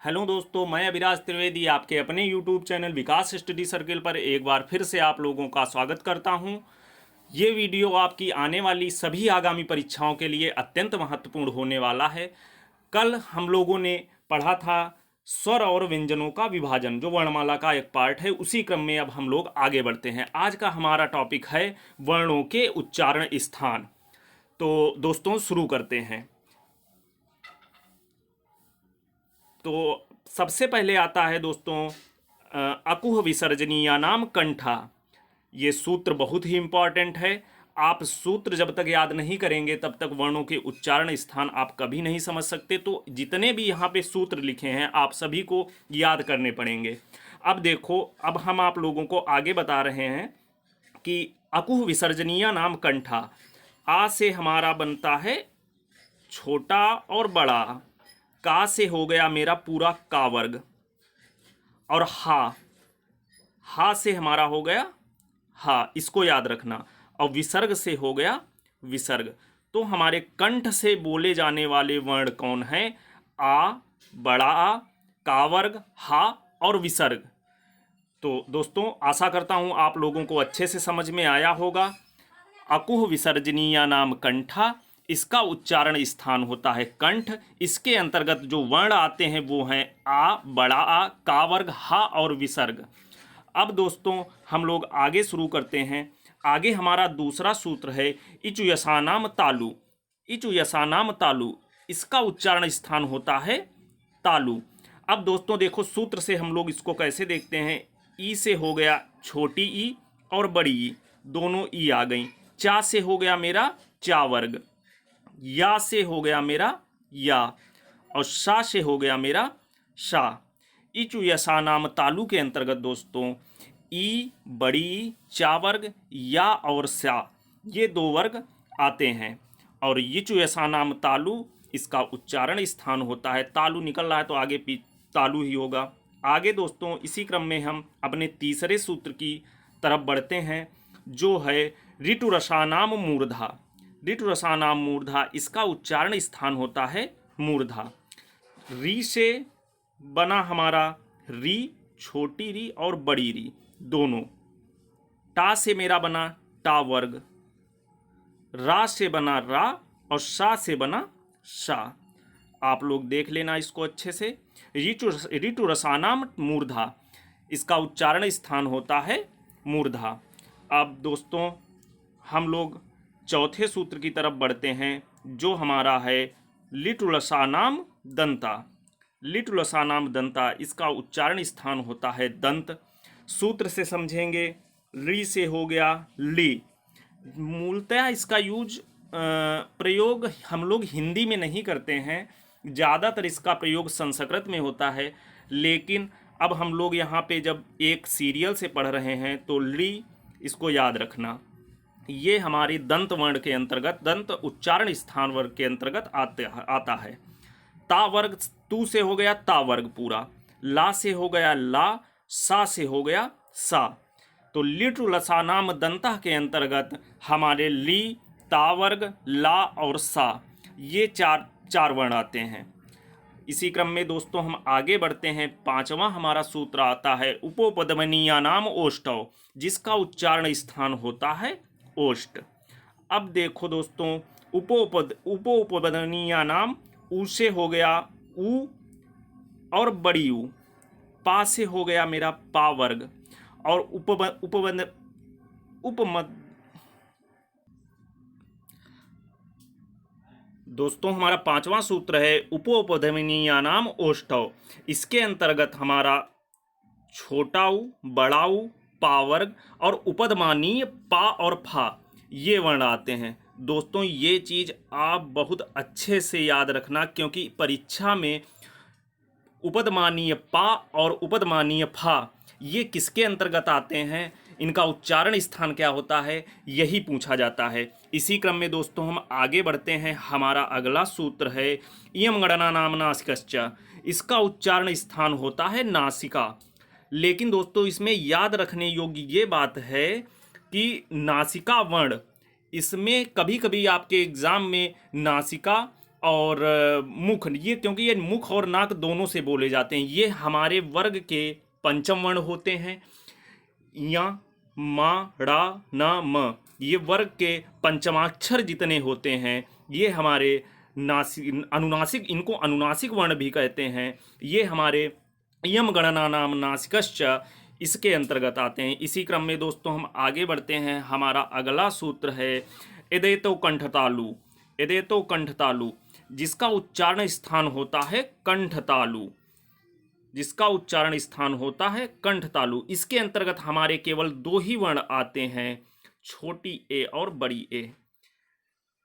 Hello दोस्तों, मैं अभिराज त्रिवेदी आपके अपने YouTube चैनल विकास स्टडी सर्किल पर एक बार फिर से आप लोगों का स्वागत करता हूं। ये वीडियो आपकी आने वाली सभी आगामी परीक्षाओं के लिए अत्यंत महत्वपूर्ण होने वाला है। कल हम लोगों ने पढ़ा था स्वर और व्यंजनों का विभाजन, जो वर्णमाला का एक पार्ट है। उसी क्रम में अब हम लोग आगे बढ़ते हैं। आज का हमारा टॉपिक है वर्णों के उच्चारण स्थान। तो दोस्तों शुरू करते हैं। तो सबसे पहले आता है दोस्तों अकुह विसर्जनीया नाम कंठा। ये सूत्र बहुत ही इंपॉर्टेंट है। आप सूत्र जब तक याद नहीं करेंगे तब तक वर्णों के उच्चारण स्थान आप कभी नहीं समझ सकते। तो जितने भी यहाँ पे सूत्र लिखे हैं आप सभी को याद करने पड़ेंगे। अब देखो, अब हम आप लोगों को आगे बता रहे हैं कि अकुह विसर्जनीया नाम कंठा। आ से हमारा बनता है छोटा और बड़ा। का से हो गया मेरा पूरा का वर्ग। और हा से हमारा हो गया हा, इसको याद रखना। और विसर्ग से हो गया विसर्ग। तो हमारे कंठ से बोले जाने वाले वर्ण कौन हैं? आ, बड़ा आ, का वर्ग, हा और विसर्ग। तो दोस्तों आशा करता हूं आप लोगों को अच्छे से समझ में आया होगा। अकुह विसर्जनीया नाम कंठा, इसका उच्चारण स्थान होता है कंठ। इसके अंतर्गत जो वर्ण आते हैं वो हैं आ, बड़ा आ, का वर्ग, हा और विसर्ग। अब दोस्तों हम लोग आगे शुरू करते हैं। आगे हमारा दूसरा सूत्र है इचु यसानाम तालु। इचु यसानाम तालु, इसका उच्चारण स्थान होता है तालु। अब दोस्तों देखो, सूत्र से हम लोग इसको कैसे देखते हैं। ई से हो गया छोटी ई और बड़ी ई, दोनों ई आ गई। चा से हो गया मेरा चा वर्ग। या से हो गया मेरा या। और शा से हो गया मेरा शा। इचु यसा नाम तालु के अंतर्गत दोस्तों ई, बड़ी ई, चा वर्ग, या और सा, ये दो वर्ग आते हैं। और इचु यसा नाम तालु, इसका उच्चारण स्थान होता है तालु। निकल रहा है तो आगे तालु ही होगा। आगे दोस्तों इसी क्रम में हम अपने तीसरे सूत्र की तरफ बढ़ते हैं, जो है ऋतु रसानाम मूर्धा। ऋतु रसानाम मूर्धा, इसका उच्चारण स्थान होता है मूर्धा। री से बना हमारा री, छोटी री और बड़ी री दोनों। टा से मेरा बना टा वर्ग। रा से बना रा और शा से बना शा। आप लोग देख लेना इसको अच्छे से। ऋतु रसानाम मूर्धा, इसका उच्चारण स्थान होता है मूर्धा। अब दोस्तों हम लोग चौथे सूत्र की तरफ बढ़ते हैं, जो हमारा है लिटु लसानाम दंता। लिटु लसानाम दंता, इसका उच्चारण स्थान होता है दंत। सूत्र से समझेंगे। ली से हो गया ली। मूलतः इसका प्रयोग हम लोग हिंदी में नहीं करते हैं, ज़्यादातर इसका प्रयोग संस्कृत में होता है। लेकिन अब हम लोग यहाँ पे जब एक सीरियल से पढ़ रहे हैं तो ली, इसको याद रखना। ये हमारी दंत वर्ण के अंतर्गत, दंत उच्चारण स्थान वर्ग के अंतर्गत आता है। ता वर्ग, तू से हो गया ता वर्ग पूरा। ला से हो गया ला, सा से हो गया सा। तो लिटु लसानाम दंता के अंतर्गत हमारे ली, ता वर्ग, ला और सा, ये चार वर्ण आते हैं। इसी क्रम में दोस्तों हम आगे बढ़ते हैं। पांचवा हमारा सूत्र आता है उपोपदमनीया नाम ओष्ठव, जिसका उच्चारण स्थान होता है ओष्ठ। अब देखो दोस्तों, उपोपदनीया नाम, ऊ से हो गया ऊ और बड़ी ऊ। पा से हो गया मेरा पा वर्ग। और उपमद दोस्तों हमारा पांचवा सूत्र है उपोपधमनीया नाम ओष्ठव। इसके अंतर्गत हमारा छोटा ऊ, बड़ा ऊ, पा वर्ग और उपदमानीय पा और फा, ये वर्ण आते हैं। दोस्तों ये चीज़ आप बहुत अच्छे से याद रखना, क्योंकि परीक्षा में उपदमानीय पा और उपदमानीय फा ये किसके अंतर्गत आते हैं, इनका उच्चारण स्थान क्या होता है, यही पूछा जाता है। इसी क्रम में दोस्तों हम आगे बढ़ते हैं। हमारा अगला सूत्र है इयम गणना नाम नासिकश्च, इसका उच्चारण स्थान होता है नासिका। लेकिन दोस्तों इसमें याद रखने योग्य ये बात है कि नासिका वर्ण, इसमें कभी कभी आपके एग्जाम में नासिका और मुख, ये क्योंकि ये मुख और नाक दोनों से बोले जाते हैं, ये हमारे वर्ग के पंचम वर्ण होते हैं। या, मा, ड़ा, न, म, ये वर्ग के पंचमाक्षर जितने होते हैं, ये हमारे अनुनासिक, इनको अनुनासिक वर्ण भी कहते हैं। ये हमारे यम गणना नाम नासिकश्च इसके अंतर्गत आते हैं। इसी क्रम में दोस्तों हम आगे बढ़ते हैं। हमारा अगला सूत्र है एदेतो कंठतालु। एदेतो कंठतालु, जिसका उच्चारण स्थान होता है कंठतालु, जिसका उच्चारण स्थान होता है कंठतालु। इसके अंतर्गत हमारे केवल दो ही वर्ण आते हैं, छोटी ए और बड़ी ए।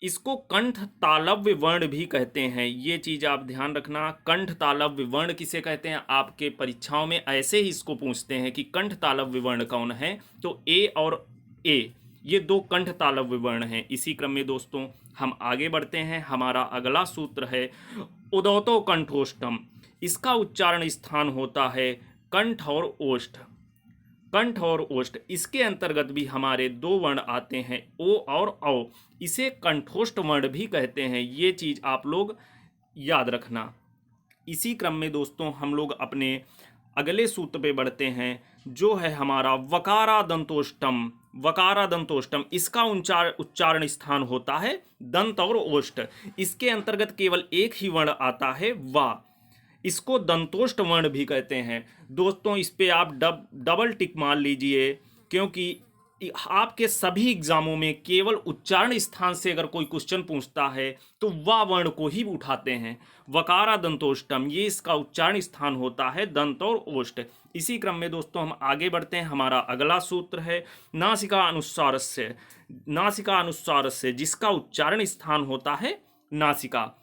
इसको कंठ तालव्य वर्ण भी कहते हैं, ये चीज आप ध्यान रखना। कंठ तालव्य वर्ण किसे कहते हैं, आपके परीक्षाओं में ऐसे ही इसको पूछते हैं कि कंठ तालव्य वर्ण कौन है, तो ए और ए ये दो कंठ तालव्य वर्ण हैं। इसी क्रम में दोस्तों हम आगे बढ़ते हैं। हमारा अगला सूत्र है उदौतो कंठोष्टम। इसका उच्चारण स्थान होता है कंठ और ओष्ठ। कंठ और ओष्ठ, इसके अंतर्गत भी हमारे दो वर्ण आते हैं, ओ और औ। इसे कंठोष्ठ वर्ण भी कहते हैं, ये चीज आप लोग याद रखना। इसी क्रम में दोस्तों हम लोग अपने अगले सूत्र पे बढ़ते हैं, जो है हमारा वकारादंतोष्टम। वकारादंतोष्टम, इसका उच्चारण स्थान होता है दंत और ओष्ठ। इसके अंतर्गत केवल एक ही वर्ण आता है, वा। इसको दंतोष्ट वर्ण भी कहते हैं। दोस्तों इस पे आप डबल टिक मार लीजिए, क्योंकि आपके सभी एग्जामों में केवल उच्चारण स्थान से अगर कोई क्वेश्चन पूछता है तो वा वर्ण को ही उठाते हैं। वकारा दंतोष्टम, ये इसका उच्चारण स्थान होता है दंत और ओष्ठ। इसी क्रम में दोस्तों हम आगे बढ़ते हैं। हमारा अगला सूत्र है नासिका अनुस्वारस्य। नासिका अनुस्वारस्य, जिसका उच्चारण स्थान होता है नासिका।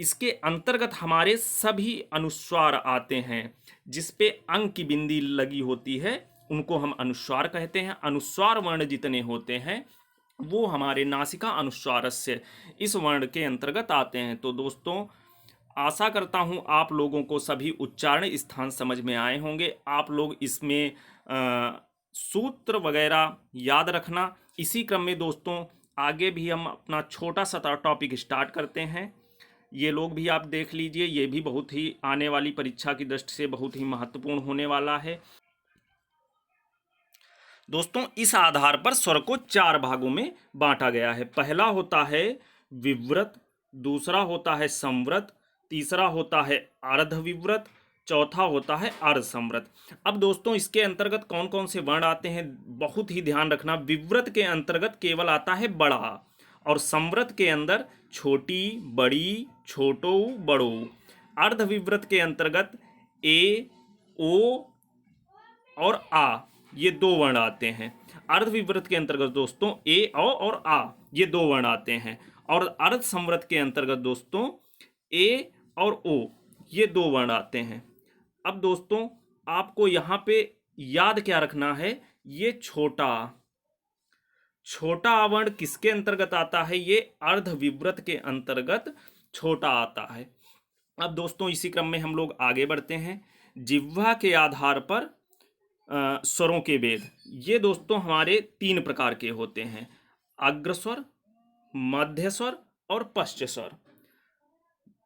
इसके अंतर्गत हमारे सभी अनुस्वार आते हैं, जिस पे अंक की बिंदी लगी होती है उनको हम अनुस्वार कहते हैं। अनुस्वार वर्ण जितने होते हैं वो हमारे नासिका अनुस्वारस्य इस वर्ण के अंतर्गत आते हैं। तो दोस्तों आशा करता हूँ आप लोगों को सभी उच्चारण स्थान समझ में आए होंगे। आप लोग इसमें सूत्र वगैरह याद रखना। इसी क्रम में दोस्तों आगे भी हम अपना छोटा सा टॉपिक स्टार्ट करते हैं, ये लोग भी आप देख लीजिए। ये भी बहुत ही आने वाली परीक्षा की दृष्टि से बहुत ही महत्वपूर्ण होने वाला है। दोस्तों इस आधार पर स्वर को चार भागों में बांटा गया है। पहला होता है विव्रत, दूसरा होता है संव्रत, तीसरा होता है अर्ध विव्रत, चौथा होता है अर्ध संव्रत। अब दोस्तों इसके अंतर्गत कौन कौन से वर्ण आते हैं बहुत ही ध्यान रखना। विव्रत के अंतर्गत केवल आता है बड़ा, और संव्रत के अंदर छोटी, बड़ी, छोटो, बड़ो। अर्ध विव्रत के अंतर्गत ए, ओ और आ ये दो वर्ण आते हैं। अर्ध विव्रत के अंतर्गत दोस्तों ए, औ और आ ये दो वर्ण आते हैं। और अर्ध संव्रत के अंतर्गत दोस्तों ए और ओ ये दो वर्ण आते हैं। अब दोस्तों आपको यहाँ पे याद क्या रखना है, ये छोटा वर्ण किसके अंतर्गत आता है, ये अर्ध विव्रत के अंतर्गत छोटा आता है। अब दोस्तों इसी क्रम में हम लोग आगे बढ़ते हैं। जिह्वा के आधार पर स्वरों के भेद, ये दोस्तों हमारे तीन प्रकार के होते हैं, अग्रस्वर, मध्य स्वर और पश्च स्वर।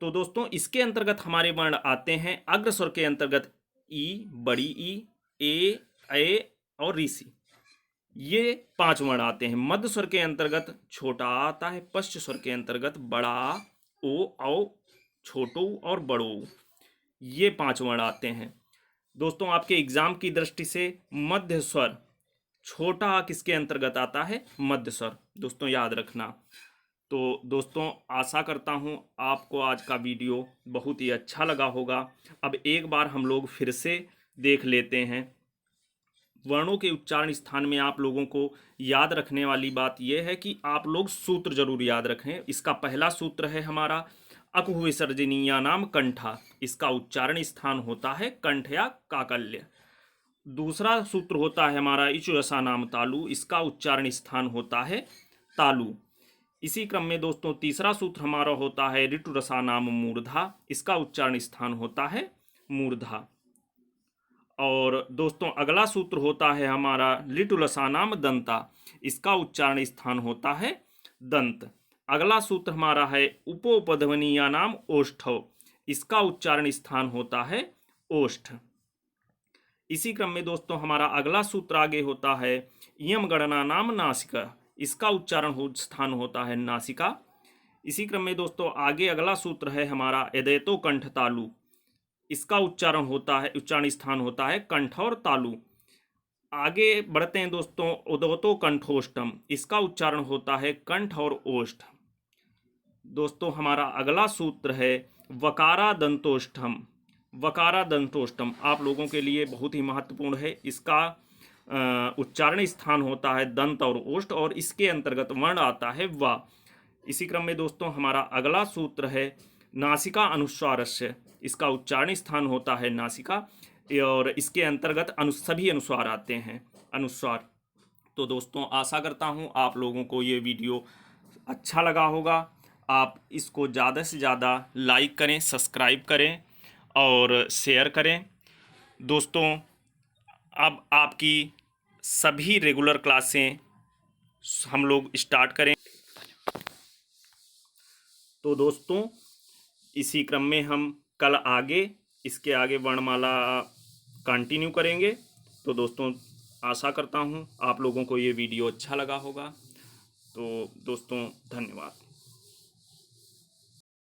तो दोस्तों इसके अंतर्गत हमारे वर्ण आते हैं, अग्रस्वर के अंतर्गत ई, बड़ी ई, ए और ऋषि, ये पांच वर्ण आते हैं। मध्य स्वर के अंतर्गत छोटा आता है, पश्च स्वर के अंतर्गत बड़ा, ओ, औ, छोटो और बड़ो, ये पांच वर्ण आते हैं। दोस्तों आपके एग्जाम की दृष्टि से मध्य स्वर छोटा किसके अंतर्गत आता है, मध्य स्वर, दोस्तों याद रखना। तो दोस्तों आशा करता हूं आपको आज का वीडियो बहुत ही अच्छा लगा होगा। अब एक बार हम लोग फिर से देख लेते हैं। वर्णों के उच्चारण स्थान में आप लोगों को याद रखने वाली बात यह है कि आप लोग सूत्र जरूर याद रखें। इसका पहला सूत्र है हमारा अकुह विसर्जनीयानाम कंठा, इसका उच्चारण स्थान होता है कंठ या काकल्य। दूसरा सूत्र होता है हमारा इचु रसानाम तालु, इसका उच्चारण स्थान होता है तालु। इसी क्रम में दोस्तों तीसरा सूत्र हमारा होता है ऋतु रसानाम मूर्धा, इसका उच्चारण स्थान होता है मूर्धा। और दोस्तों अगला सूत्र होता है हमारा लिटुलसानाम दंता, इसका उच्चारण स्थान होता है दंत। अगला सूत्र हमारा है उपोपध्वनीयानाम ओष्ठौ, इसका उच्चारण स्थान होता है ओष्ठ। इसी क्रम में दोस्तों हमारा अगला सूत्र आगे होता है इयम गणना नाम नासिका, इसका उच्चारण स्थान होता है नासिका। इसी क्रम में दोस्तों आगे अगला सूत्र है हमारा यदेतो कंठ तालु, इसका उच्चारण स्थान होता है कंठ और तालु। आगे बढ़ते हैं दोस्तों उदोतो कंठोष्टम, इसका उच्चारण होता है कंठ और ओष्ठ। दोस्तों हमारा अगला सूत्र है वकारा दंतोष्ठम, वकारा दंतोष्टम आप लोगों के लिए बहुत ही महत्वपूर्ण है। इसका उच्चारण स्थान होता है दंत और ओष्ठ और इसके अंतर्गत वर्ण आता है वा। इसी क्रम में दोस्तों हमारा अगला सूत्र है नासिका अनुस्वारस्य, इसका उच्चारण स्थान होता है नासिका और इसके अंतर्गत सभी अनुस्वार आते हैं, अनुस्वार। तो दोस्तों आशा करता हूँ आप लोगों को ये वीडियो अच्छा लगा होगा। आप इसको ज़्यादा से ज़्यादा लाइक करें, सब्सक्राइब करें और शेयर करें। दोस्तों अब आपकी सभी रेगुलर क्लासें हम लोग स्टार्ट करें। तो दोस्तों इसी क्रम में हम कल इसके आगे वर्णमाला कंटिन्यू करेंगे। तो दोस्तों आशा करता हूँ आप लोगों को ये वीडियो अच्छा लगा होगा। तो दोस्तों धन्यवाद।